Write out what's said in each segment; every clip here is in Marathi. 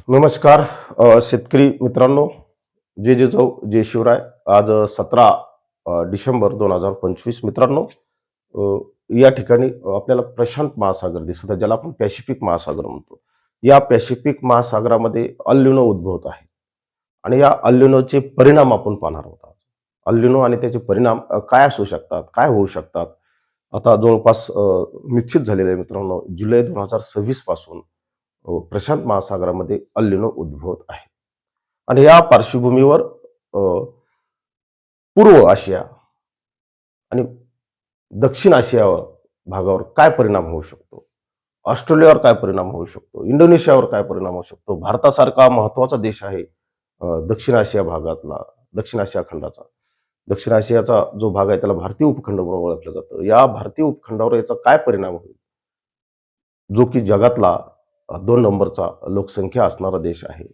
नमस्कार शेतकरी मित्रांनो, जय जिजाऊ जय शिवराय. आज 17 डिसेंबर 2025 मित्रांनो, या ठिकाणी आपल्याला प्रशांत महासागर दिसत आहे, ज्याला आपण पॅसिफिक महासागर म्हणतो. या पॅसिफिक महासागरामध्ये अल निनो उद्भवत आहे आणि या अल निनोचे परिणाम आपण पाहणार आहोत आज. अल निनो आणि त्याचे परिणाम काय असू शकतात, काय होऊ शकतात? आता जवळपास निश्चित झालेलं आहे मित्रांनो, जुलै 2026 पासून प्रशांत महासागरामध्ये अल निनो उद्भवत आहे. आणि या पार्श्वभूमीवर अ, पूर्व आशिया आणि दक्षिण आशिया भागावर काय परिणाम होऊ शकतो? ऑस्ट्रेलियावर काय परिणाम होऊ शकतो? इंडोनेशियावर काय परिणाम होऊ शकतो? भारतासारखा महत्त्वाचा देश आहे दक्षिण आशिया भागातला, दक्षिण आशिया खंडाचा. दक्षिण आशियाचा जो भाग आहे त्याला भारतीय उपखंड म्हणून ओळखलं जातं. या भारतीय उपखंडावर याचा काय परिणाम होईल? जो की जगातला 2 नंबरचा लोकसंख्या असणारा देश आहे.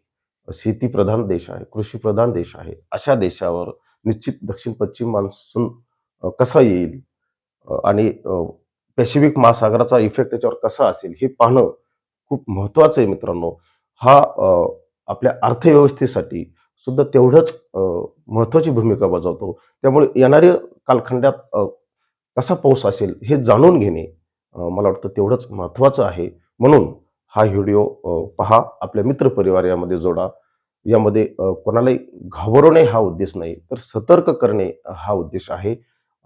शेतीप्रधान देश आहे, कृषीप्रधान देश आहे. अशा देशावर निश्चित दक्षिण-पश्चिम मान्सून कसा येईल आणि पॅसिफिक महासागराचा इफेक्ट त्याच्यावर कसा असेल हे पाहणं खूप महत्त्वाचं आहे मित्रांनो. हा आपल्या अर्थव्यवस्थेसाठी सुद्धा तेवढंच महत्त्वाची भूमिका बजावतो. त्यामुळे येणाऱ्या कालखंडात कसा पाऊस असेल हे जाणून घेणे मला वाटतं तेवढंच महत्त्वाचं आहे. म्हणून हा व्हिडिओ पहा, आपल्या मित्रपरिवार यामध्ये जोडा. यामध्ये कोणालाही घाबरवणे हा उद्देश नाही, तर सतर्क करणे हा उद्देश आहे.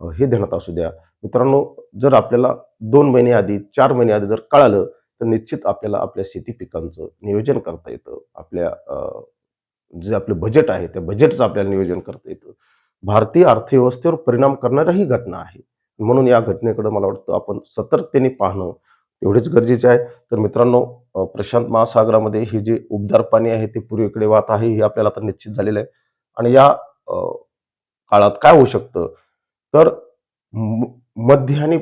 हे ध्यानात असू द्या. मित्रांनो, जर आपल्याला 2 महिने आधी, 4 महिने आधी जर कळालं, तर निश्चित आपल्याला आपल्या शेती पिकांचं नियोजन करता येतं. आपल्या जे आपलं बजेट आहे, त्या बजेटचं आपल्याला नियोजन करता येतं. भारतीय अर्थव्यवस्थेवर परिणाम करणाऱ्या ही घटना आहे. म्हणून या घटनेकडे मला वाटतं आपण सतर्कतेने पाहणं तेवढेच गरजेचे आहे. तर मित्रांनो, प्रशांत महासागरामध्ये हे जे उबदार पाणी आहे ते पूर्वेकडे वाहत आहे, हे आपल्याला आता निश्चित झालेलं आहे. आणि या अ, काळात काय होऊ शकतं, तर म मध्य आणि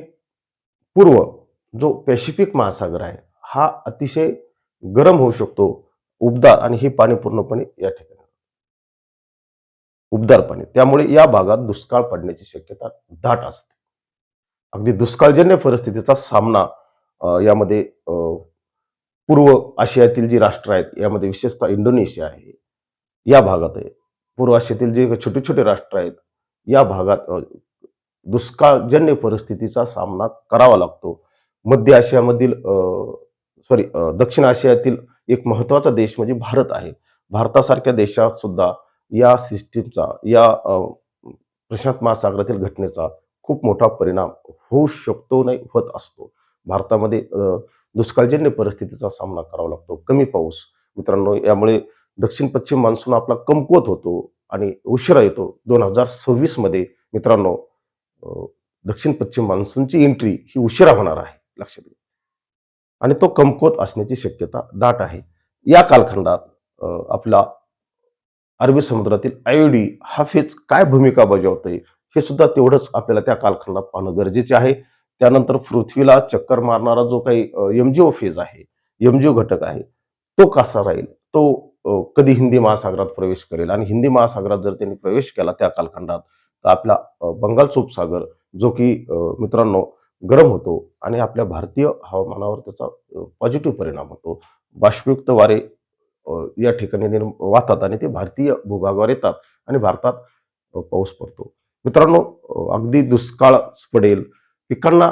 पूर्व जो पॅसिफिक महासागर आहे, हा अतिशय गरम होऊ शकतो, उबदार, आणि हे पाणी पूर्णपणे या ठिकाणी उबदार पाणी. त्यामुळे या भागात दुष्काळ पडण्याची शक्यता दाट असते. अगदी दुष्काळजन्य परिस्थितीचा सामना यामध्ये पूर्व आशियातील जी राष्ट्र आहेत, यामध्ये विशेषतः इंडोनेशिया आहे, या भागात आहे. पूर्व आशियातील जे छोटे-छोटे राष्ट्र आहेत, या भागात दुष्काळजन्य परिस्थितीचा सामना करावा लागतो. मध्य आशियामधील दक्षिण आशियातील एक महत्त्वाचा देश म्हणजे भारत आहे. भारतासारख्या देशात सुद्धा या सिस्टमचा, या प्रशांत महासागरातील घटनेचा खूप मोठा परिणाम होऊ शकतो, नाही होत असतो. भारतामध्ये दुष्काळजन्य परिस्थितीचा सामना करावा लागतो. कमी पाऊस मित्रांनो, यामुळे दक्षिण-पश्चिम मान्सून आपला कमकुवत होतो आणि उशिरा येतो. 2026 मध्ये मित्रांनो, अ, दक्षिण-पश्चिम मान्सूनची एंट्री ही उशिरा होणार आहे, लक्षात घ्या. आणि तो कमकुवत असण्याची शक्यता दाट आहे. या कालखंडात आपला अरबी समुद्रातील आयोडी हा फेज काय भूमिका बजावतोय, हे सुद्धा तेवढंच आपल्याला त्या कालखंडात पाहणं गरजेचे आहे. त्यानंतर पृथ्वीला चक्कर मारणारा जो काही एमजीओ फेज आहे, एमजीओ घटक आहे, तो कसा राहील? तो कधी हिंदी महासागरात प्रवेश करेल आणि हिंदी महासागरात जर त्यांनी प्रवेश केला त्या कालखंडात, तर आपला बंगालचा उपसागर जो की मित्रांनो गरम होतो आणि आपल्या भारतीय हवामानावर त्याचा पॉझिटिव्ह परिणाम होतो. बाष्पयुक्त वारे या ठिकाणी वाहतात आणि ते भारतीय भूभागावर येतात आणि भारतात पाऊस पडतो. मित्रांनो, अगदी दुष्काळच पडेल, पिकांना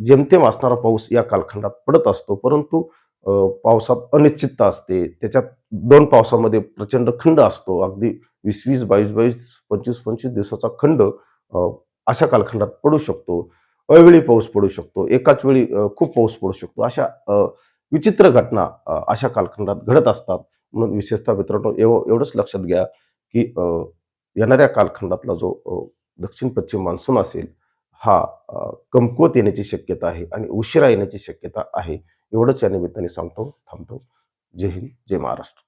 जेमतेम असणारा पाऊस या कालखंडात पडत असतो. परंतु पावसात अनिश्चितता असते. त्याच्यात 2 पावसामध्ये प्रचंड खंड असतो. अगदी 20-20, 22-22, 25-25 दिवसाचा खंड अशा कालखंडात पडू शकतो. अवेळी पाऊस पडू शकतो. एकाच वेळी खूप पाऊस पडू शकतो. अशा विचित्र घटना अशा कालखंडात घडत असतात. म्हणून विशेषतः मित्रांनो, एवढंच लक्षात घ्या, की येणाऱ्या कालखंडातला जो दक्षिण-पश्चिम मान्सून असेल, हा कमकुवत येण्याची शक्यता आहे आणि उशिरा येण्याची शक्यता आहे. एवढंच या निमित्ताने सांगतो, थांबतो. जय हिंद, जय महाराष्ट्र.